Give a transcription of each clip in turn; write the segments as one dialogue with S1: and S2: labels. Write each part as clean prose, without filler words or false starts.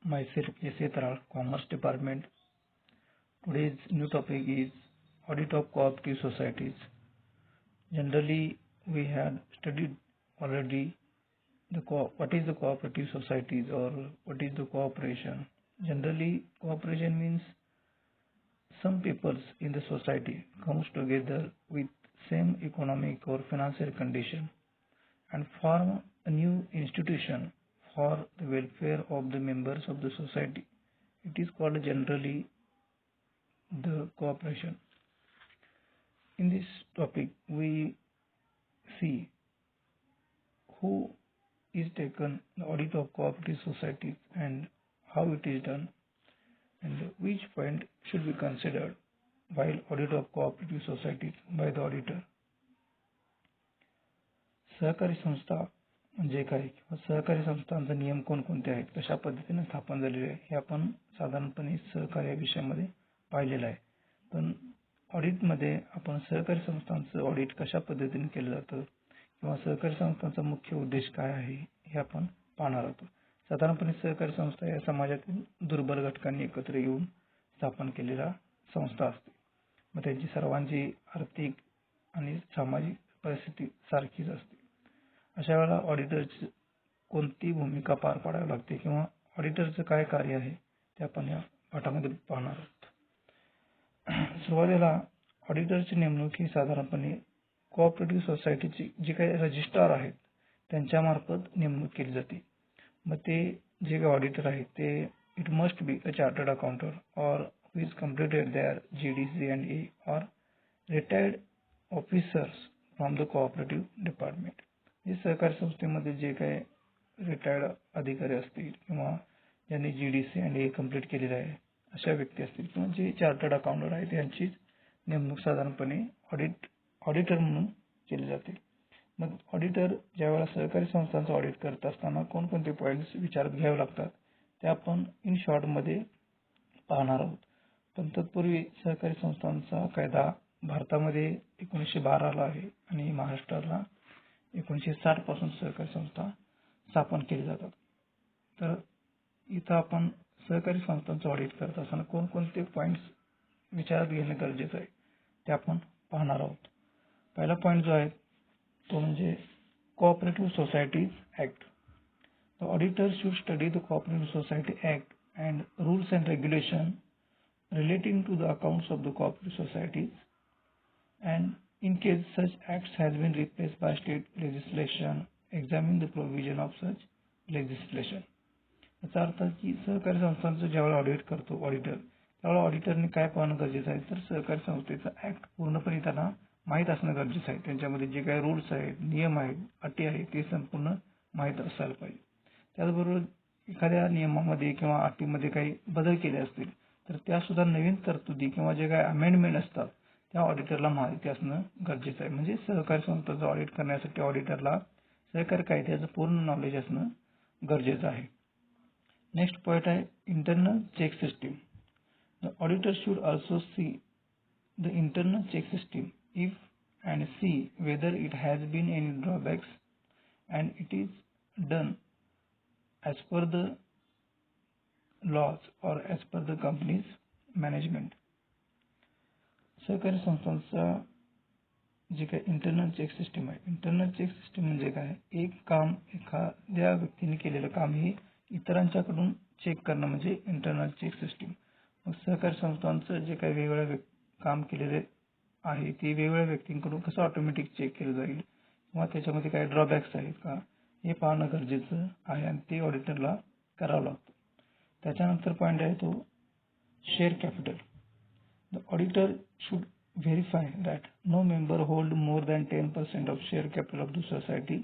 S1: Myself, S.A. Taral, Commerce Department. Today's new topic is audit of cooperative societies. Generally, we had studied already what is the cooperative societies or what is the cooperation. Generally, cooperation means some peoples in the society comes together with same economic or financial condition and form a new institution for the welfare of the members of the society. It is called generally the cooperation. In this topic, we see who is taken the audit of cooperative societies and how it is done and which point should be considered while audit of cooperative societies by the auditor. सहकारी संस्था म्हणजे काय किंवा सहकारी संस्थांचा नियम कोणकोणते आहेत, कशा पद्धतीने स्थापन झालेले आहे हे आपण साधारणपणे सहकारी विषयामध्ये पाहिलेलं आहे. पण ऑडिटमध्ये आपण सहकारी संस्थांचं ऑडिट कशा पद्धतीने केलं जातं किंवा सहकारी संस्थांचा मुख्य उद्देश काय आहे हे आपण पाहणार आहोत. साधारणपणे सहकारी संस्था या समाजातील दुर्बल घटकांनी एकत्र येऊन स्थापन केलेल्या संस्था असते. मग त्यांची सर्वांची आर्थिक आणि सामाजिक परिस्थिती सारखीच असते. अशा वेळेला ऑडिटरची कोणती भूमिका पार पाडावी लागते किंवा ऑडिटरचं काय कार्य आहे ते आपण या पाठामध्ये पाहणार आहोत. सुरुवातीला ऑडिटरची नेमणूक ही साधारणपणे कोऑपरेटिव्ह सोसायटीची जी काही रजिस्ट्रार आहेत त्यांच्यामार्फत नेमणूक केली जाते. मग ते जे काही ऑडिटर आहेत ते it must be a chartered accountant और who is completed their GDC and A or retired officers from the cooperative department. हे सहकारी संस्थेमध्ये जे काही रिटायर्ड अधिकारी असतील किंवा ज्यांनी GDC and A कंप्लीट केलेलं आहे अशा व्यक्ती असतील किंवा जे चार्टर्ड अकाउंटर आहेत यांचीच नेमणूक साधारणपणे ऑडिटर म्हणून केली जाते. मग ऑडिटर ज्यावेळेला सहकारी संस्थांचं ऑडिट करत असताना कोणकोणते पॉईंट्स विचारात घ्यावे लागतात ते आपण इन शॉर्टमध्ये पाहणार आहोत. पण तत्पूर्वी सहकारी संस्थांचा कायदा भारतामध्ये 1912 आहे आणि महाराष्ट्राला 1960 पासून सहकारी संस्था स्थापन केली जातात. तर इथं आपण सहकारी संस्थांचं ऑडिट करत असताना कोणकोणते पॉईंट्स विचारात घेणे गरजेचं आहे ते आपण पाहणार आहोत. पहिला पॉईंट जो आहे तो म्हणजे cooperative societies act. The auditor should study the Cooperative Society Act and rules and regulation relating to the accounts of the cooperative societies, and in case such acts has been replaced by state legislation, examine the provision of such legislation. याचा अर्थ की सहकारी संस्थांचं ज्यावेळेला audit करतो auditor त्यावेळेला ऑडिटरने काय पाहणं गरजेचं आहे तर सहकारी संस्थेचा ॲक्ट पूर्णपणे त्यांना माहीत असणं गरजेचं आहे. त्यांच्यामध्ये जे काही रूल्स आहेत, नियम आहेत, अटी आहेत ते संपूर्ण माहीत असायला पाहिजे. त्याचबरोबर एखाद्या नियमामध्ये किंवा अटीमध्ये काही बदल केले असतील तर त्यासुद्धा नवीन तरतुदी किंवा जे काही अमेंडमेंट असतात त्या ऑडिटरला माहिती असणं गरजेचं आहे. म्हणजे सहकारी संस्थेचं ऑडिट करण्यासाठी ऑडिटरला सहकारी कायद्याचं पूर्ण नॉलेज असणं गरजेचं आहे. नेक्स्ट पॉईंट आहे internal check system. The auditor should also see the internal check system if and see whether it has been any drawbacks and it is done as per the laws or as per the company's management. सहकारी संस्थांचा जे काही internal check system आहे, internal check system म्हणजे काय, एक काम एखाद्या व्यक्तीने केलेलं काम हे इतरांच्याकडून चेक करणं म्हणजे इंटरनल चेक सिस्टीम. मग सहकारी संस्थांचं जे काही वेगवेगळ्या काम केलेले आहे ते वेगवेगळ्या व्यक्तींकडून कसं ऑटोमॅटिक चेक केलं जाईल किंवा त्याच्यामध्ये काही ड्रॉबॅक्स आहेत का हे पाहणं गरजेचं आहे आणि ते ऑडिटरला करावं लागतं. त्याच्यानंतर पॉईंट आहे तो share capital. The auditor should verify that no member hold more than 10% of share capital of the society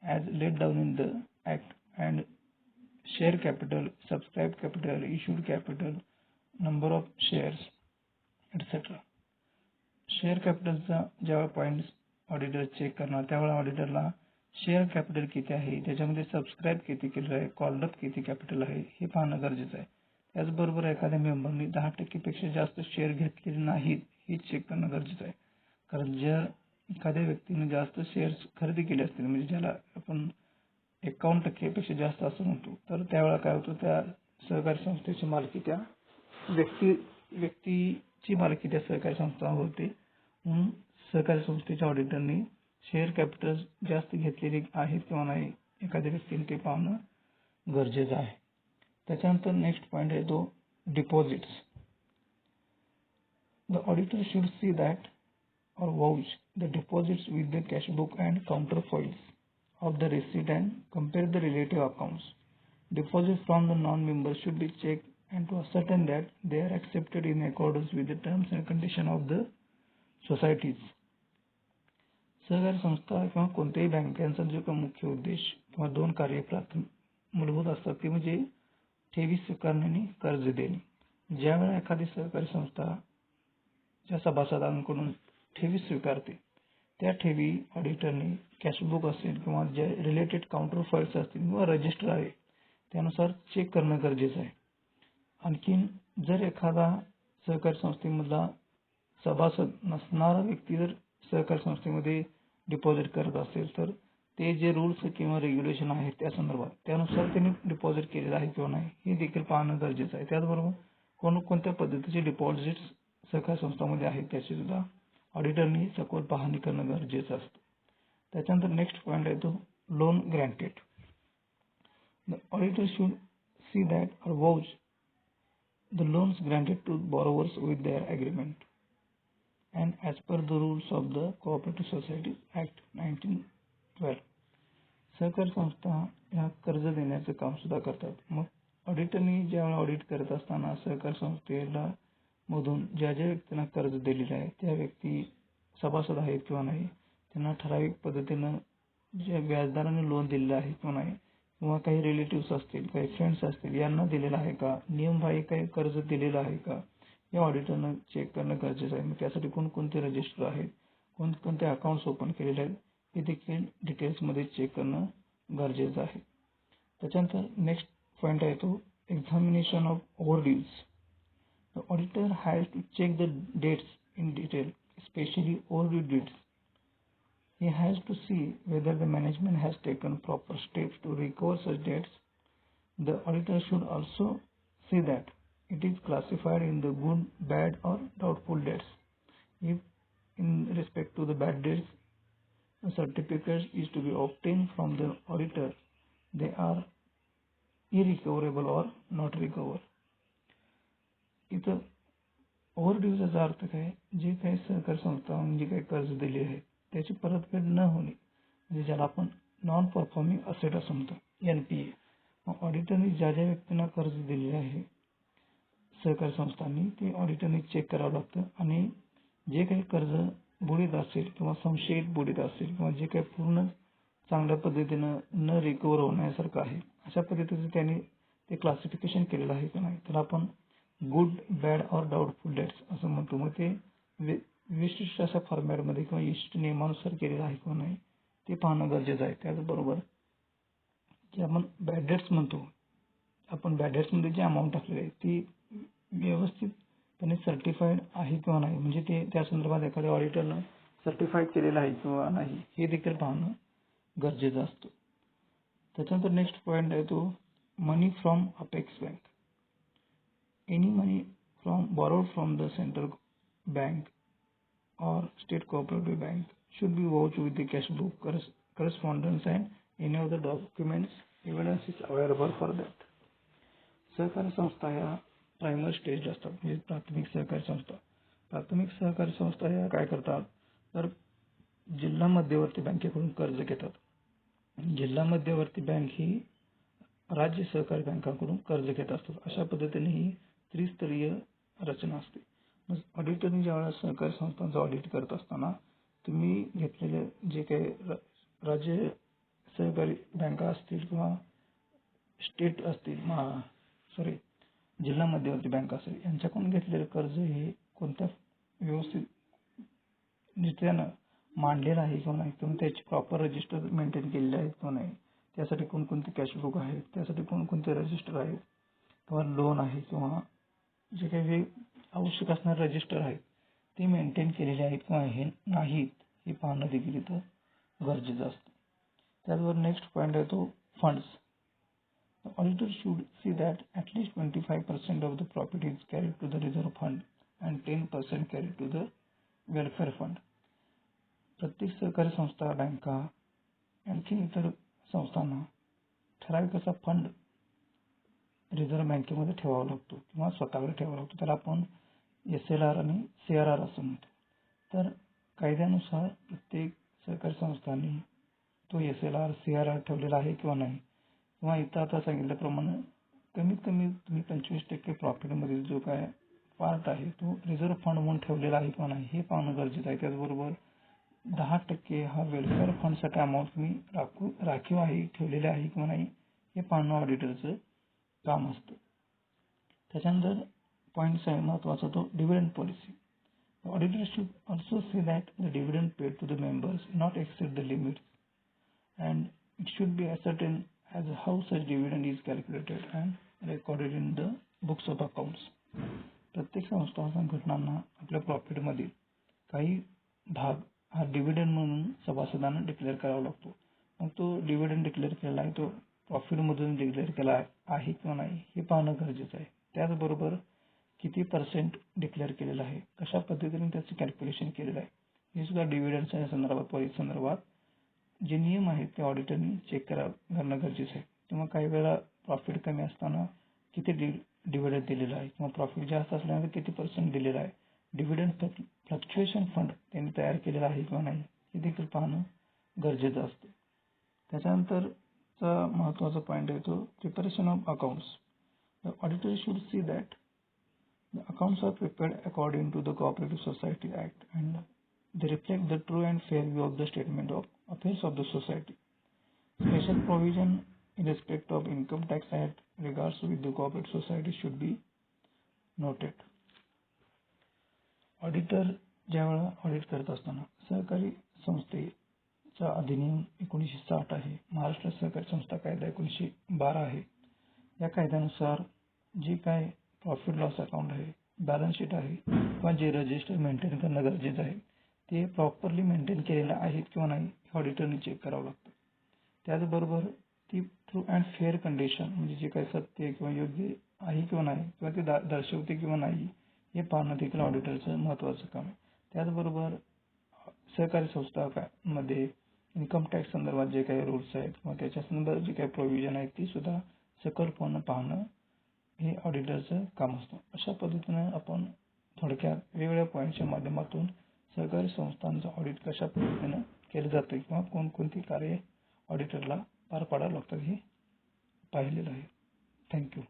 S1: as laid down in the act and share capital, subscribe capital, issued capital, number of shares etcetera. Share कॅपिटलचा जेव्हा points auditor check करणार त्यावेळेला ऑडिटरला share capital किती आहे, त्याच्यामध्ये subscribe किती केलं आहे, कॉल्ड अप किती कॅपिटल आहे हे पाहणं गरजेचं आहे. त्याचबरोबर एखाद्या मेंबरनी 10% जास्त शेअर घेतलेले नाहीत हे चेक करणं गरजेचं आहे. कारण जर एखाद्या व्यक्तीने जास्त शेअर्स खरेदी केले असतील म्हणजे ज्याला आपण 51% जास्त असं म्हणतो तर त्यावेळेला काय होतं त्या सहकारी संस्थेची मालकी त्या व्यक्तीची मालकी त्या सहकारी संस्थांवर होते. म्हणून सहकारी संस्थेच्या ऑडिटरनी शेअर कॅपिटल जास्त घेतलेली आहेत किंवा नाही एखाद्या व्यक्तीने ते पाहणं गरजेचं आहे. त्याच्यानंतर नेक्स्ट पॉईंट आहे तो deposits. The auditor should see that or vouch the deposits with the cash book and counterfoils of the receipt and compare the relative accounts. Deposits from the non-members should be checked and to ascertain that they are accepted in accordance with the terms and conditions of the societies. सहकारी संस्था किंवा कोणत्याही बँकांचा जो काही मुख्य उद्देश किंवा दोन कार्य मूलभूत असतात ते म्हणजे ठेवी स्वीकारणे आणि कर्ज देणे. ज्यावेळेला एखादी सहकारी संस्था ज्या सभासदांकडून ठेवी स्वीकारते त्या ठेवी ऑडिटरने कॅशबुक असेल किंवा जे रिलेटेड काउंटर फाईल्स असतील किंवा रजिस्टर आहे त्यानुसार चेक करणं गरजेचं आहे. आणखीन जर एखादा सहकारी संस्थेमधला सभासद नसणारा व्यक्ती जर सहकारी संस्थेमध्ये डिपॉझिट करत असेल तर ते जे रूल्स किंवा रेग्युलेशन आहेत त्या संदर्भात त्यानुसार त्यांनी डिपॉझिट केलेलं आहे किंवा नाही हे देखील पाहणं गरजेचं आहे. त्याचबरोबर कोणकोणत्या पद्धतीचे डिपॉझिट्स सहकारी संस्थांमध्ये आहेत त्याची सुद्धा ऑडिटरनी सखोल पाहणी करणं गरजेचं असतं. त्याच्यानंतर नेक्स्ट पॉईंट आहे तो loan granted. The auditor should see that or vouch the loans granted to borrowers with their agreement and as per the rules of the cooperative societies act 1912. सहकारी संस्था ह्या कर्ज देण्याचं काम सुद्धा करतात. मग ऑडिटरनी ज्यावेळेला ऑडिट करत असताना सहकारी संस्थेला मधून ज्या व्यक्तींना कर्ज दिलेलं आहे त्या व्यक्ती सभासद आहेत किंवा नाही त्यांना ठराविक पद्धतीनं ज्या व्याजदराने लोन दिलेलं आहे किंवा नाही किंवा काही रिलेटिव्स असतील काही फ्रेंड्स असतील यांना दिलेलं आहे का नियमबाह्य काही कर्ज दिलेलं आहे का या ऑडिटरनं चेक करणं गरजेचं आहे. मग त्यासाठी कोणकोणते रजिस्टर आहेत कोणकोणते अकाउंट्स ओपन केलेले आहेत हे देखील डिटेल्समध्ये चेक करणं गरजेचं आहे. त्याच्यानंतर नेक्स्ट पॉईंट आहे तो examination of overdues. The auditor has to check the dates in detail, especially overdue dates. He has to see whether the management has taken proper steps to recover such debts. The auditor should also see that it is classified in the good, bad or doubtful debts. If in respect to the bad debts, a certificate is to be obtained from the auditor, they are irrecoverable or not recoverable. इथं ओव्हरड्यूचा अर्थ काय जे काही सहकारी संस्थांनी जे काही कर्ज दिले आहे त्याची परतफेड न होणे म्हणजे ज्याला आपण नॉन परफॉर्मिंग असेट असं म्हणतो NPA. ऑडिटरनी ज्या व्यक्तींना कर्ज दिलेले आहे सहकारी संस्थांनी ते ऑडिटरनी चेक करावं लागतं आणि जे काही कर्ज बुडीत असेल किंवा संशयित बुडीत असेल किंवा जे काही पूर्ण चांगल्या पद्धतीनं न रिकवर होण्यासारखं आहे अशा पद्धतीचं त्यांनी ते क्लासिफिकेशन केलेलं आहे की नाही तर आपण गुड बॅड और डाऊटफुल डेट्स असं म्हणतो. मग ते विशिष्ट अशा फॉर्मॅटमध्ये किंवा विशिष्ट नियमानुसार केलेलं आहे किंवा नाही ते पाहणं गरजेचं आहे. त्याचबरोबर जे आपण बॅड डेट्स म्हणतो आपण बॅड डेट्समध्ये जी अमाऊंट टाकलेली आहे ती व्यवस्थितपणे सर्टिफाईड आहे किंवा नाही म्हणजे ते त्या संदर्भात एखाद्या ऑडिटरनं सर्टिफाईड केलेलं आहे किंवा नाही हे देखील पाहणं गरजेचं असतं. त्याच्यानंतर नेक्स्ट पॉईंट आहे तो money from apex bank. Any money borrowed from the central bank or state cooperative bank should be vouched with the cash book, correspondence and any of the documents evidence is available for that. सहकारी संस्था ह्या primary stage असतात म्हणजे प्राथमिक सहकारी संस्था. प्राथमिक सहकारी संस्था ह्या काय करतात तर जिल्हा मध्यवर्ती बँकेकडून कर्ज घेतात. जिल्हा मध्यवर्ती बँक ही राज्य सहकारी बँकांकडून कर्ज घेत असतात. अशा पद्धतीने ही त्रिस्तरीय रचना असते. मग ऑडिटरनी ज्यावेळेला सहकारी संस्थांचं ऑडिट करत असताना तुम्ही घेतलेले जे काही राज्य सहकारी बँका असतील किंवा स्टेट असतील जिल्हा मध्यवर्ती बँक असेल यांच्याकडून घेतलेले कर्ज हे कोणत्या व्यवस्थित रीत्यानं मांडलेलं आहे किंवा नाही किंवा त्याची प्रॉपर रजिस्टर मेंटेन केलेले आहेत किंवा नाही त्यासाठी कोणकोणते कॅशबुक आहेत त्यासाठी कोणकोणते रजिस्टर आहेत किंवा लोन आहे किंवा जे काही आवश्यक असणारे रजिस्टर आहेत ते मेंटेन केलेले आहेत किंवा हे नाहीत हे पाहणं देखील इथं गरजेचं असतं. त्याचबरोबर नेक्स्ट पॉईंट आहे तो funds. The auditor should see that at least 25% of the profit is carried to the reserve fund and 10% carried to the welfare fund. प्रत्येक सहकारी संस्था, बँका आणखी इतर संस्थांना ठराविक असा फंड रिझर्व्ह बँकेमध्ये ठेवावा लागतो किंवा स्वतःकडे ठेवावा लागतो. त्याला आपण SLR आणि CRR असं म्हणतो. तर कायद्यानुसार प्रत्येक सहकारी संस्थांनी तो SLR CRR ठेवलेला आहे किंवा नाही, किंवा इथं आता सांगितल्याप्रमाणे कमीत कमी तुम्ही 25% प्रॉफिटमध्ये जो काय पार्ट आहे तो रिझर्व्ह फंड म्हणून ठेवलेला आहे किंवा नाही हे पाहणं गरजेचं आहे. त्याचबरोबर 10% हा वेलफेअर फंडसाठी अमाऊंट तुम्ही राखीव आहे ठेवलेले आहे किंवा नाही हे पाहणं ऑडिटरचं काम असतं. त्याच्यानंतर पॉईंट आहे महत्त्वाचा तो dividend policy. The auditor should also say that the dividend paid to the members not exceed the limits, and it should be ascertained as how such dividend is calculated and recorded in the books of accounts. प्रत्येक संस्था संघटनांना आपल्या प्रॉफिटमधील काही भाग हा dividend म्हणून सभासदांना declare करावा लागतो. मग तो डिव्हिडंड डिक्लेअर केलेला आहे तो प्रॉफिटमधून डिक्लेअर केला आहे किंवा नाही हे पाहणं गरजेचं आहे. त्याचबरोबर किती % डिक्लेअर केलेलं आहे, कशा पद्धतीने त्याचं कॅल्क्युलेशन केलेलं आहे हे सुद्धा डिव्हिडंडच्या संदर्भात, पॉलिसी संदर्भात जे नियम आहेत ते ऑडिटरनी चेक करणं गरजेचं आहे. किंवा काही वेळा प्रॉफिट कमी असताना किती डिव्हिडंड दिलेला आहे किंवा प्रॉफिट जास्त असल्यानंतर किती % दिलेला आहे, डिव्हिडंड फ्लक्च्युएशन फंड त्यांनी तयार केलेला आहे किंवा नाही हे देखील पाहणं गरजेचं असतं. त्याच्यानंतरचा महत्त्वाचा पॉईंट आहे तो preparation of accounts. The auditor should see that the accounts are prepared according to the Cooperative Society Act and they reflect the true and fair view of the statement of affairs of the society. Special provision in respect of Income Tax Act regards with the cooperative society should be noted. Auditor ज्यावेळेला audit करत असताना सहकारी संस्थेचा अधिनियम 1960 आहे, महाराष्ट्र सहकारी संस्था कायदा 1912 आहे. या कायद्यानुसार जे काय प्रॉफिट लॉस अकाउंट आहे, बॅलन्स शीट आहे किंवा जे रजिस्टर मेंटेन करणं गरजेचं आहे ते प्रॉपरली मेंटेन केलेलं आहेत किंवा नाही हे ऑडिटरने चेक करावं लागतं. त्याचबरोबर ती ट्रू अँड फेअर कंडिशन म्हणजे जे काही सत्य किंवा योग्य आहे किंवा नाही किंवा ते दर्शवते किंवा नाही हे पाहणं देखील ऑडिटरचं महत्त्वाचं काम आहे. त्याचबरोबर सहकारी संस्थांमध्ये इन्कम टॅक्स संदर्भात जे काही रूल्स आहेत किंवा त्याच्या संदर्भात जे काही प्रोव्हिजन आहेत ती सुद्धा सखोलपणे पाहणं हे ऑडिटरचं काम असतं. अशा पद्धतीनं आपण थोडक्यात वेगवेगळ्या पॉईंटच्या माध्यमातून सहकारी संस्थांचं ऑडिट कशा पद्धतीनं केलं जातं किंवा कोणकोणती कार्य ऑडिटरला पार पाडावं लागतात हे पाहिलेलं आहे. थँक्यू.